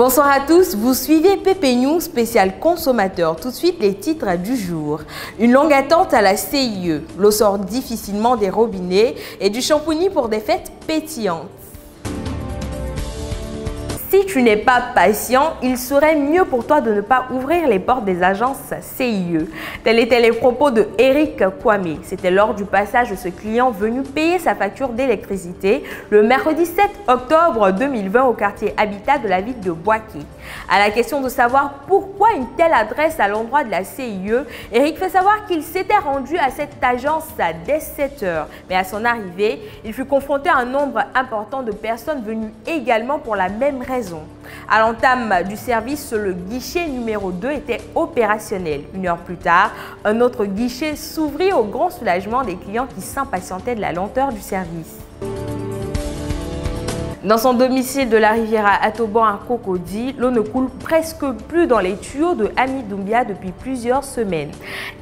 Bonsoir à tous, vous suivez PP News spécial consommateur. Tout de suite les titres du jour. Une longue attente à la CIE, l'eau sort difficilement des robinets et du champouni pour des fêtes pétillantes. Si tu n'es pas patient, il serait mieux pour toi de ne pas ouvrir les portes des agences CIE. Tels étaient les propos de Eric Kwame. C'était lors du passage de ce client venu payer sa facture d'électricité le mercredi 7 octobre 2020 au quartier Habitat de la ville de Boaké. À la question de savoir pourquoi une telle adresse à l'endroit de la CIE, Eric fait savoir qu'il s'était rendu à cette agence dès 7 heures. Mais à son arrivée, il fut confronté à un nombre important de personnes venues également pour la même raison. À l'entame du service, le guichet numéro 2 était opérationnel. Une heure plus tard, un autre guichet s'ouvrit au grand soulagement des clients qui s'impatientaient de la lenteur du service. Dans son domicile de la Riviera à Toban à Cocody, l'eau ne coule presque plus dans les tuyaux de Ami Doumbia depuis plusieurs semaines.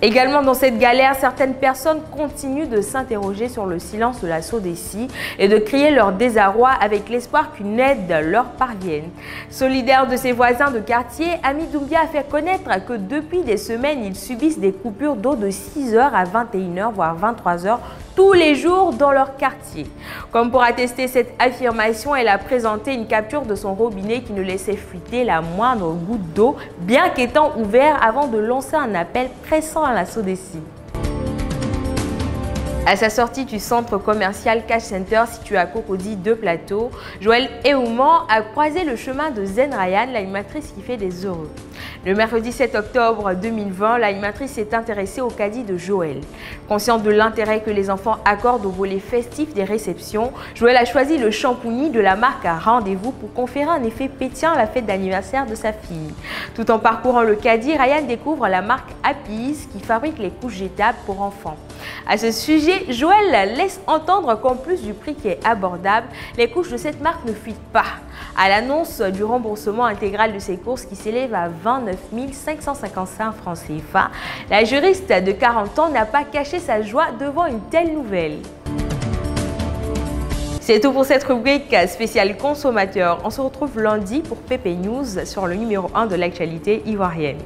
Également dans cette galère, certaines personnes continuent de s'interroger sur le silence de la SODECI et de crier leur désarroi avec l'espoir qu'une aide leur parvienne. Solidaire de ses voisins de quartier, Ami Doumbia a fait connaître que depuis des semaines, ils subissent des coupures d'eau de 6h à 21h, voire 23h tous les jours dans leur quartier. Comme pour attester cette affirmation, elle a présenté une capture de son robinet qui ne laissait fuiter la moindre goutte d'eau, bien qu'étant ouvert avant de lancer un appel pressant à la SODECI. À sa sortie du centre commercial Cash Center situé à Cocody 2 Plateau, Joël Eouman a croisé le chemin de Zen Ryan, l'animatrice qui fait des heureux. Le mercredi 7 octobre 2020, l'animatrice s'est intéressée au caddie de Joël. Consciente de l'intérêt que les enfants accordent au volet festif des réceptions, Joël a choisi le champouni de la marque à Rendez-vous pour conférer un effet pétillant à la fête d'anniversaire de sa fille. Tout en parcourant le caddie, Ryan découvre la marque Happy's qui fabrique les couches jetables pour enfants. À ce sujet, Joël laisse entendre qu'en plus du prix qui est abordable, les couches de cette marque ne fuitent pas. À l'annonce du remboursement intégral de ces courses qui s'élève à 29 555 francs CFA, la juriste de 40 ans n'a pas caché sa joie devant une telle nouvelle. C'est tout pour cette rubrique spéciale consommateur. On se retrouve lundi pour PP News sur le numéro 1 de l'actualité ivoirienne.